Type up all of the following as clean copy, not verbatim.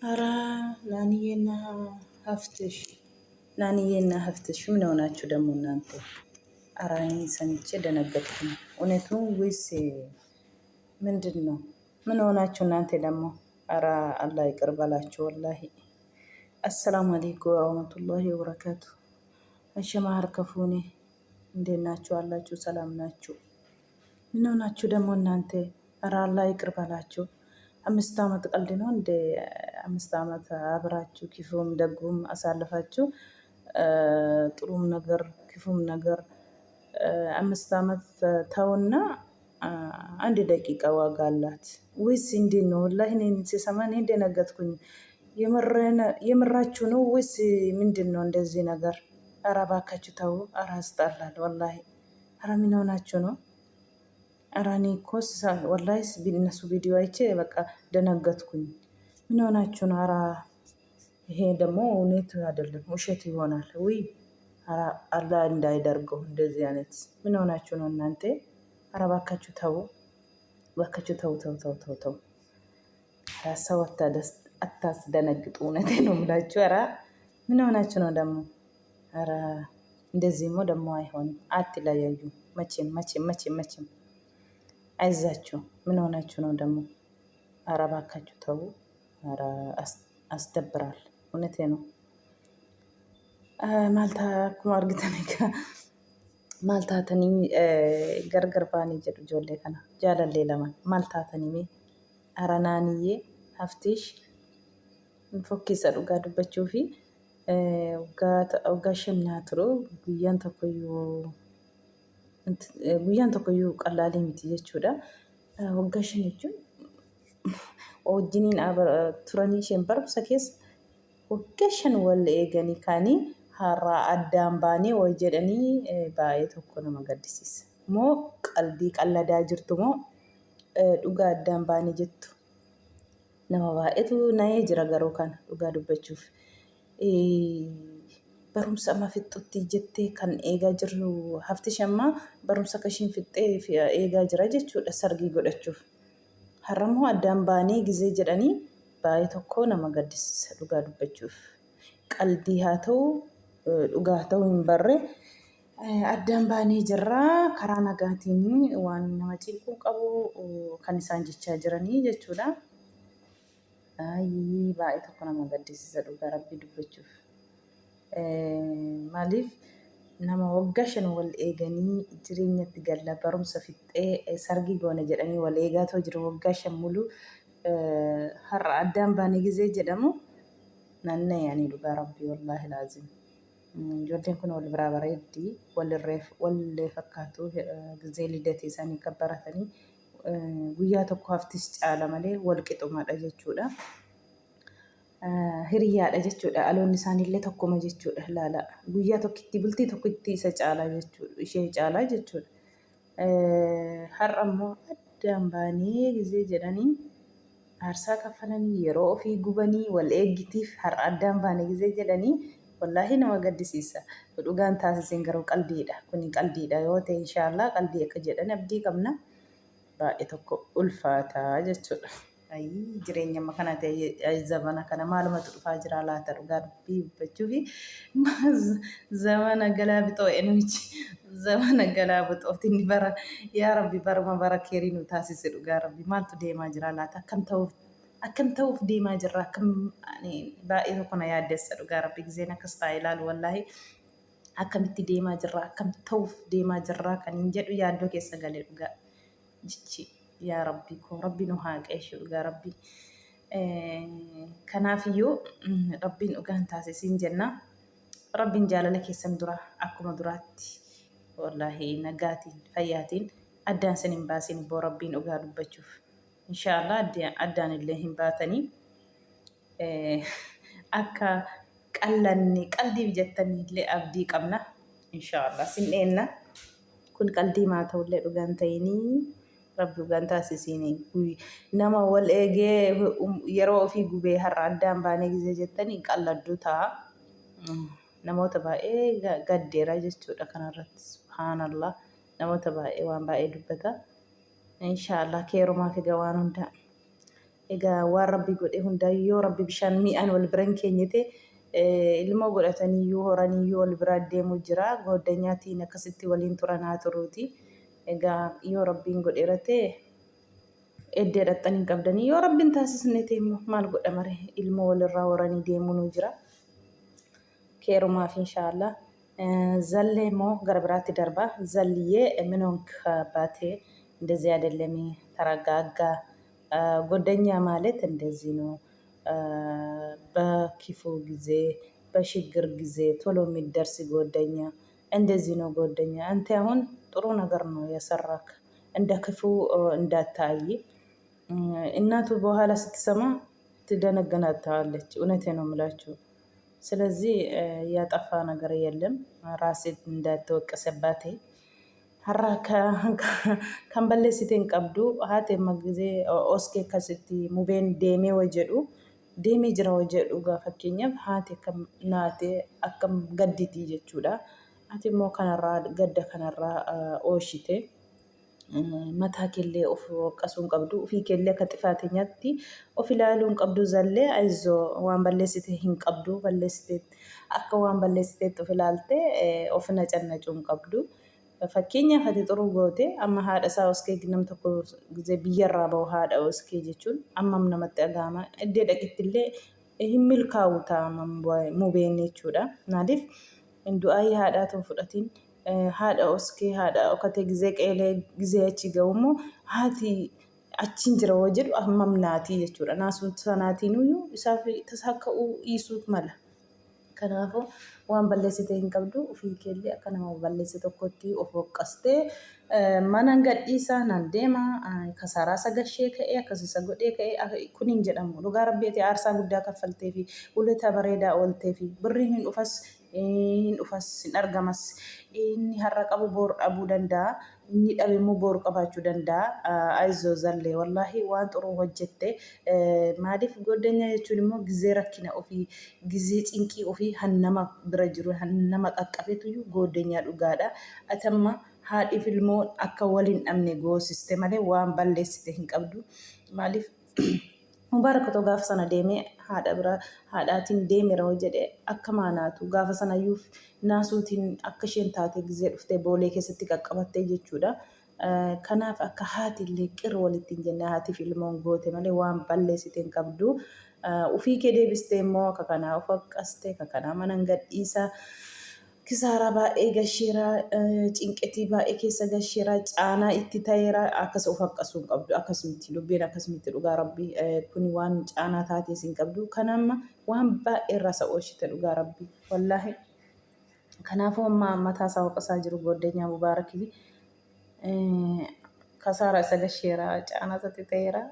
ኧረ ናንዬና ሀፍትሽ ናንዬና ሀፍትሽ ምን ሆናችሁ ደግሞ እናንተ? ኧረ እኔ ሰምቼ ደነገጥኩኝ። እውነቱን ወይስ ምንድን ነው? ምን ሆናችሁ እናንተ ደግሞ? ኧረ አላህ ይቅር በላችሁ ወላሂ። አሰላሙ አለይኩም ወረህመቱላሂ ወበረካቱ። እሸማህር ከፉኔ እንዴት ናችሁ? አላችሁ ሰላም ናችሁ? ምን ሆናችሁ ደግሞ እናንተ? ኧረ አላህ ይቅር በላችሁ። 5 ዓመት ቀልድ ነው እንደ 5 ዓመት አብራችሁ ክፉም ደጉም አሳልፋችሁ ጥሩም ነገር ክፉም ነገር 5 ዓመት ተውና 1 ደቂቃ ዋጋ አላት ወይስ እንዴት ነው? ወላሂ እኔ ስሰማ እኔ ደነገጥኩኝ። የምራችሁ ነው ወይስ ምንድን ነው እንደዚህ ነገር? ኧረ እባካችሁ ተው። ኧረ ያስጠላል ወላሂ። ኧረ ምን ሆናችሁ ነው? ኧረ እኔ እኮ ወላሂ እነሱ ቪዲዮ አይቼ በቃ ደነገጥኩኝ። ምን ሆናችሁ ነው? ኧረ ይሄ ደግሞ እውነት አይደለም ውሸት ይሆናል። ውይ አላህ እንዳይደርገው እንደዚህ አይነት። ምን ሆናችሁ ነው እናንተ? ኧረ እባካችሁ ተው፣ እባካችሁ ተው ተው ተው ተው ተው። ኧረ ሰው አታስደነግጡ። እውነቴ ነው የምላችሁ። ኧረ ምን ሆናችሁ ነው ደግሞ? ኧረ እንደዚህሞ ደግሞ አይሆንም። አትለያዩ መቼም መቼም መቼም መቼም። አይዛችሁ። ምን ሆናችሁ ነው ደግሞ? ኧረ እባካችሁ ተው። ኧረ አስደብራል። እውነቴ ነው። ማልታ akkuma argitan egaa maal taatanii gargar baanii jedhu ijoollee kana jaalallee lamaan maal taatanii mee ኧረ naaniyyee haftish fokkiisa dhugaa dubbachuu fi waggaa 5 turu guyyaan tokkoyyuu qallaalii miti jechuudha. Waggaa 5 jechuun wajjiniin turanii isheen barumsa keessa waggaa 5 wal eeganii kaanii har'aa addaan baanee wal jedhanii baay'ee tokko nama gaddisiisa. Moo qalbii qalladaa jirtu moo dhugaa addaan baanii jettu? Nama baay'eetu na'ee jira garuu kana dhugaa dubbachuuf. Barumsa amma fixxutti jettee kan eegaa jirru haftish ammaa barumsa kashiin fixxee eegaa jira jechuudha sargii godhachuuf. Har'ammoo addaan baanee gizee jedhanii baay'ee tokko nama gaddisiisa dhugaa dubbachuuf. Qalbii haa ta'u dhugaa ta'uu hin barre addaan baanee jirra karaa nagaatiin waan nama cinquu qabu kan isaan jechaa jiranii jechuudha. Baay'ee tokko nama gaddisiisa dhugaa rabbii dubbachuuf. Maaliif nama waggaa 5 wal eeganii jireenyatti galla barumsa fixxee sargii goona jedhanii wal eegaatoo jiru waggaa 5 muluu har'a addaan baanee gizee jedhamu nanna yaanii dhugaa rabbii wallaahi laazim. Ijoolleen kun wal biraa bareeddii wallee fakkaatu gizee lidatii isaanii kan baratanii guyyaa tokko haftis caala malee wal qixumadha jechuudha. Hiriyaadha jechuudha. Aloonni isaaniillee tokkuma jechuudha. Laala guyyaa tokkitti bultii tokkitti isa caalaa jechuudha. Ishee caalaa jechuudha. Har'a immoo addaan baanee gizee jedhanii aarsaa kaffalanii yeroo ofii gubanii wal eeggitiif har'a addaan baanee gizee jedhanii wallaahi nama gaddisiisa. Dhugaan taasiseen garuu qalbiidha. Kuni qalbiidha yoo ta'e inshaallah qalbii akka jedhan abdii qabna. Baay'ee tokko ulfaataa jechuudha. Jireenya amma kana ta'e zamana kana maalumatu dhufaa jira laata dhugaa dubbii dubbachuu fi zamana galaa bixoo eenyuchi zamana galaa bixootiin bara yaa rabbi baruma bara keerii nu taasise dhugaa rabbi maaltu deemaa jira laata akkam ta'uuf deemaa jirra akkam baay'ee tokko na yaaddessa dhugaa rabbi gizeen akkas taa'e ilaalu wallaahi akkamitti deemaa jirra akkam ta'uuf deemaa jirra kan hin jedhu yaaddoo keessa galee dhugaa jichi. Yaa rabbi koo rabbi nu haa qeeshu dhugaa rabbi. Kanaafiyyuu rabbiin dhugaan taasisiin jenna. Rabbiin jaalala keessan dura akkuma duraatti wallaahi nagaatiin fayyaatiin addaan sin hin baasin boo rabbiin dhugaa dubbachuuf. Inshaallah addaan illee hin baatanii akka qallanni qalbii jettanii illee abdii qabna. Inshaallah sin dheenna kun qalbii maa ta'ullee dhugaan ta'inii. Rabbi dhugaan taasisiin nama wal eegee yeroo ofii gubee har'a addaan baanee gizee jettanii qalladdu ta'a. Namoota baay'ee gaddeera jechuudha kanarratti. Subhaanallah namoota baay'ee waan baay'ee dubbata. Inshaallah keerumaa fi gawaan hunda egaa waan rabbi godhe hundaayyuu yoo rabbi bishaan mi'aan wal biran keenyate ilmoo godhataniyyuu horaniyyuu wal biraa deemuu jira. Gooddanyaatiin akkasitti waliin turanaa turuuti. Egaa yoo rabbiin godheera ta'e eddee dhaqxanii hin qabdanii yoo rabbiin taasisne ta'e immoo maal godha mare ilmoo walirraa horanii deemuu nu jira. Keerumaaf inshaallah. Zallee immoo gara biraatti darba. Zalliyyee ምን ሆንክ አባቴ እንደዚህ አይደለም ተረጋጋ። ጓደኛ ማለት እንደዚህ ነው። በክፉ ጊዜ በችግር ጊዜ ቶሎ የሚደርስ ጓደኛ እንደዚህ ነው ጓደኛ። አንተ አሁን ጥሩ ነገር ነው የሰራክ፣ እንደ ክፉ እንዳታይ። እናቱ በኋላ ስትሰማ ትደነገናታለች። እውነቴ ነው የምላችሁ። ስለዚህ ያጠፋ ነገር የለም። ራሴ እንዳትወቀሰባቴ ሀራ kan balleessiteen qabdu haati amma gisee oskee akkasitti mubeen deemee wajedhu deemee jira wajedhu fakkeenyaaf haati akkam naatee akkam gadditii jechuudha. Haati immoo kanarraa gadda kanarraa ooshite mataa keellee of waqqasuu hin qabdu, ofii keellee akka xifaateenyaatti of ilaaluu hin qabdu. Zallee ayizoo waan balleessite hin qabdu, balleessite akka waan balleessiteetti of ilaaltee of nacannacuu hin qabdu. Fakkeenyaaf ati xuruu goote amma haadha isaa oskee nam tokko gisee biyyarraa bahu haadha oskee jechuun ammam namatti dhagahama. Iddee dhaqittillee hin milkaa'u ta'a mubeen jechuudha. Maaliif du'aayii haadhaatu fudhatiin haadha oskee haadha okkatee gisee qeelee gisee achi ga'u immoo haati achiin jira hoo jedhu ammam naatii jechuudha. Naasuun sanaatiinuyyuu isaaf tasakka'uu dhiisuu mala. Kanaafuu waan balleessite hin qabdu, ofii keellee akka nama balleesse tokkotti of waqqastee mana gadhiisaa nan deema kasaaraa isa gashee ka'ee akkas isa godhee ka'ee kun hin jedhamu. Dhugaa rabbiiti aarsaa guddaa kaffaltee fi uleta bareedaa ooltee fi birriin hin dhufas hin argamas. Inni har'a qabu boru dhabuu danda'a. Inni dhabe immoo boru qabaachuu danda'a. Ayizoo zallee wallaahi waan xuruu hojjette. Maaliif godanya jechuun immoo gizee rakkina ofii gizee cinqii ofii hannama bira jiru hannama qaqqabeetu godanya dhugaadha. Atamma haadhiif ilmoo akka waliin dhabne goosiste malee waan balleessite hin qabdu. Maaliif Mubaarakatoo gaafa sana deemee haadha bira haadhaatiin deemeera jedhee akka maanaatu gaafa sanayyuu naasuutiin akka isheen taate gizee dhuftee boolee keessatti qaqqabattee jechuudha. Kanaaf akka haati illee qir walitti hin jenne haatiif ilmoon goote malee waan balleessite hin qabdu. Ufii kee deebistee immoo akka kanaa of waqqastee akka kanaa mana gadhiisaa. Kisaaraa baay'ee gasheeraa cinqetii baay'ee keessa gasheeraa caanaa itti ta'eera akkas of waqqasuu hin qabdu. Akkasumatti dubbiin akkasumatti dhugaa rabbii kun waan caanaa taatees hin qabdu. Kanamma waan baay'ee irraa isa oolchite dhugaa rabbii wallaahi. Kanaafuu amma mataa isaa waqqasaa jiru goddanyaa Mubaarakii kasaaraa isa gasheeraa caanaa isatti ta'eera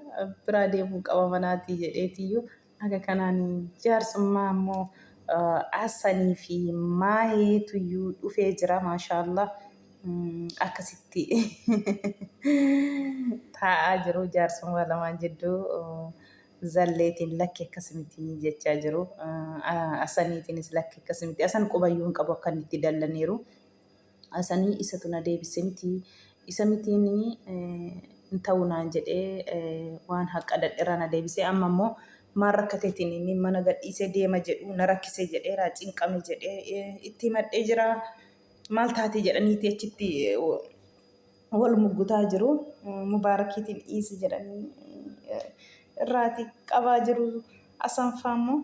biraa deemuu qaba manaatii jedheetiyyuu akka kanaan jaarsummaa immoo asanii fi maaheetuyyuu dhufee jira maashaallah. Akkasitti taa'aa jiru jaarsummaa lamaan jidduu zalleetiin lakki akkasumatti jechaa jiru. Asaniitiinis lakki akkasumatti asan qubayyuu hin qabu akka inni itti dallaniiru. Asanii isatu na deebise miti isa mitiin hin ta'u naan jedhee waan haqa dadheeraa na deebisee amma immoo maal rakkateetiin inni mana gadhiisee deema jedhu na rakkisee jedheeraa cinqame jedhee itti madhee jira. Maal taatee jedhaniiti achitti wal muggutaa jiru. Mubaarakiitiin dhiisi jedhanii irraati qabaa jiru. Asanfaa immoo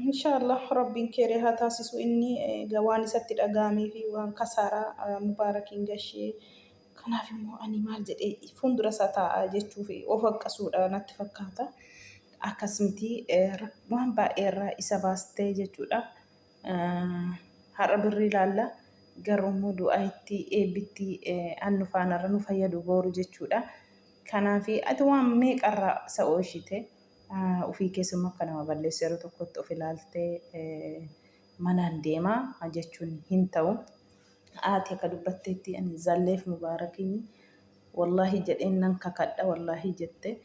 inshaallah rabbiin keeree haa taasisu. Inni waan isatti dhagahamee fi waan kasaaraa Mubaarakiin gashee. Kanaaf immoo ani maal jedhee fuuldura isaa taa'aa jechuuf of waqqasuudha natti fakkaata. Akkasumatti waan baay'ee irraa isa baastee jechuudha. Har'a birrii ilaalla garuu immoo du'aa itti eebbitti annu faanarra nu fayyadu booru jechuudha. Kanaaf ati waan meeqarraa isa oolchite ofii keessummaa akka nama balleessu yeroo tokkotti of ilaaltee manaan deemaa jechuun hin ta'u. Haati akka dubbatteetti ani zalleef Mubaarakiin wallaahi jedheen nan kakadha wallaahi jette.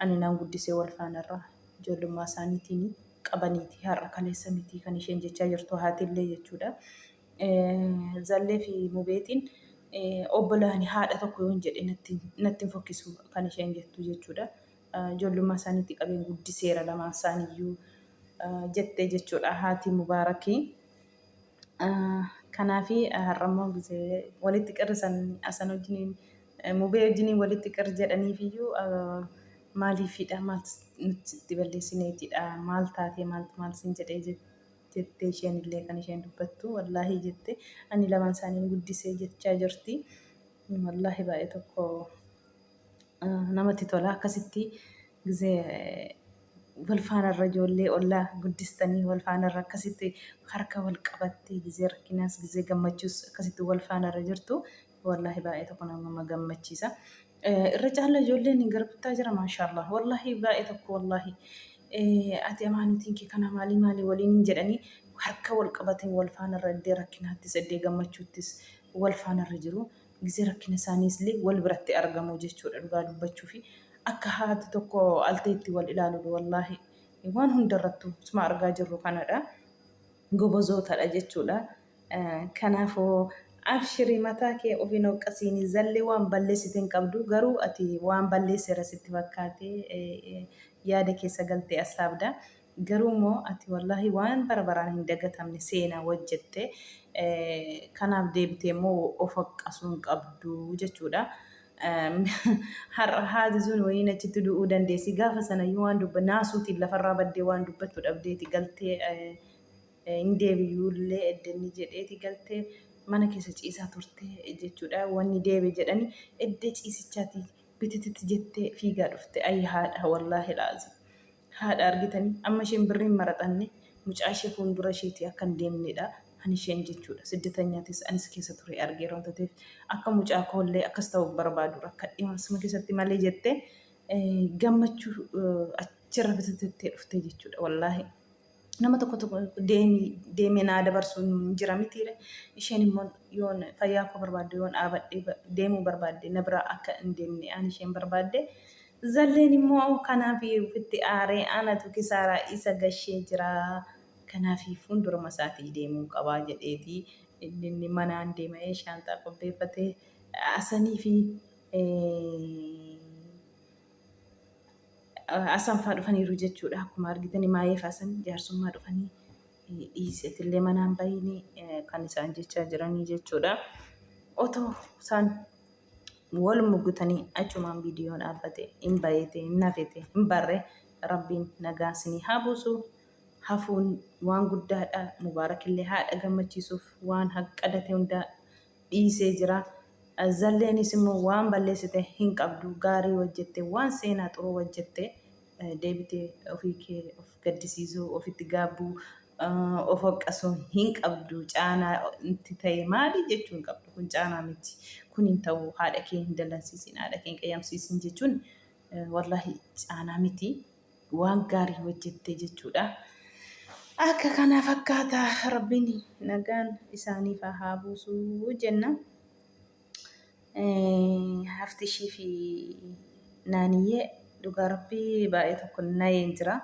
Ani naan guddisee wal faanarraa ijoollummaa isaaniitiin qabaniiti har'a kaleessa miti kan isheen jechaa jirtu haatillee jechuudha. Zallee fi mubeetiin obbolaani haadha tokko yoo hin jedhe natti hin fokkisu kan isheen jettu jechuudha. ijoollummaa isaaniitti qabeen guddiseera lamaan isaaniiyyuu jettee jechuudha haati Mubaarakii. Kanaafi har'ammoo walitti qirrisan asan wajjiniin mubee wajjiniin walitti qirri jedhaniifiyyuu maaliifidha maal nutti balleessineetidha maal taatee maal sin jedhee jettee isheen illee kan isheen dubbattu wallaahi jette ani lamaan isaanii guddisee jechaa jirti. Wallaahi baay'ee tokko namatti tola akkasitti gizee wal faanarra ijoollee ollaa guddistanii wal faanarra akkasitti harka wal qabattee gizee rakkinaas gizee gammachuus akkasitti wal faanarra jirtu wallaahi baay'ee tokko nama gammachiisa. Irra caala ijoolleen garbittaa jira maashaallah wallaahi baay'ee tokko wallaahi ati amaanutiin kee kana maalii waliin jedhanii harka wal qabateen wal faanarra iddee rakkinaattis iddee gammachuuttis wal faanarra jiru. Gizee rakkina isaaniis illee wal biratti argamu jechuudha dhugaa dubbachuu fi akka haati tokko alteetti wal ilaalu wallaahi waan hundarrattu suma argaa jirru kanadha. Gobozootadha jechuudha. Kanaafuu abshirii mataa kee ofiin hoqqasiin zallee waan balleessiteen qabdu garuu ati waan balleesseera sitti fakkaatee yaada keessa galtee asaabda. Garuu immoo ati wallaahi waan bara baraan hin dagatamne seenaa hojjette kanaaf deebitee immoo of hoqqasuu hin qabdu jechuudha. Har'a haati sun wayiin achitti du'uu dandeessi gaafa sanayyuu waan dubba naasuutiin lafarraa baddee waan dubbattu dhabdeeti galtee hin deebiyyuullee eddenni jedheeti galtee mana keessa ciisaa turte jechuudha. Wanni deebi jedhani eddee ciisichaati bitititti jettee fiigaa dhufte ayyi haadha wallaahi laazim. Haadha argitanii amma isheen birriin maraxanne mucaa ishee fuuldura isheetii akka hin deemnedha. Ani isheen jechuudha siddatanyaatis anis keessa ture argeera wanta ta'eef akka mucaa koollee akkas ta'uuf barbaadu akka dhimasuma keessatti malee jettee gammachuu achirra bititittee dhufte jechuudha wallaahi. Nama tokko deemee naa dabarsuun jira mitiire isheen immoo yoon fayyaa koo barbaadde yoon dhaabadhee deemuu barbaadde na biraa akka hin deemne ani isheen barbaadde. Zalleen immoo kanaaf ofitti aaree anatu kisaaraa isa gashee jira. Kanaaf fuulduruma isaatii deemuu qabaa jedheeti inni manaan deemee shaantaa qopheeffatee asanii fi asanfaa dhufaniiru jechuudha. Akkuma argitanii maayee faasan jaarsummaa dhufanii dhiiseetillee manaan bahinii kan isaan jechaa jiranii jechuudha. Otoo isaan wal mugutanii achumaan viidiyoon dhaabbate hin baay'ate hin nafete hin barre rabbiin nagaa isinii haa buusu. Hafuun waan guddaadha. Mubaarakillee haadha gammachiisuuf waan haqqadate hunda dhiisee jira. Zalleenis immoo waan balleessite hin qabdu gaarii hojjette waan seenaa xuruu hojjette deebitee ofii kee of gaddisiisuu ofitti gaabbuu of hoqqasuu hin qabdu. Caanaa itti ta'e maali jechuu hin qabdu kun caanaa miti. Kun hin ta'u haadha kee hin dallansiisin haadha kee hin qayyamsiisin jechuun wallaahi caanaa miti waan gaarii hojjette jechuudha. Akka kana fakkaata rabbiin nagaan isaaniif haa buusuu jenna. Hafti ishii fi naaniyyee dhugaa rabbii baay'ee tokko nayeen jira.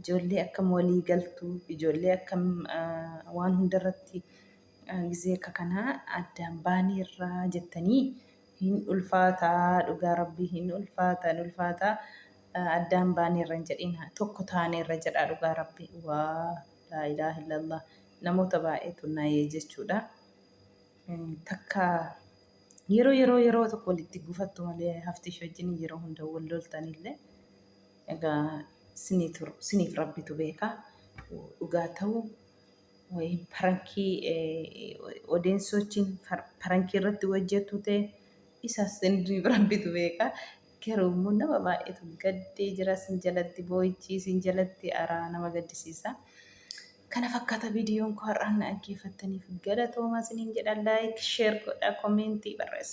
Ijoollee akkam walii galtu ijoollee akkam waan hundarratti gizee akka kanaa addaan baanii irraa jettanii hin ulfaataa dhugaa rabbii hin ulfaataa. Addaan baanii irra hin jedhin tokko taanee irra jedhaa dhugaa rabbii waa laa ilaaha illallah namoota baay'eetu nayee jechuudha. Takka yeroo tokko walitti gufattu malee hafti ishee wajjin yeroo hunda wal loltanillee egaa siniif rabbitu beeka dhugaa ta'u wayii parankii odeensochiin parankii irratti hojjetu ta'e isaas siniif rabbitu beeka. Garuu immoo nama baay'eetu gaddee jira sin jalatti boo'ichi sin jalatti araa nama gaddisiisa. Kana fakkaata viidiyoon koo har'aan na dhaggeeffattaniif galatoomaa isiniin jedha. Laayik, sheer godhaa, koomentii barreessaa.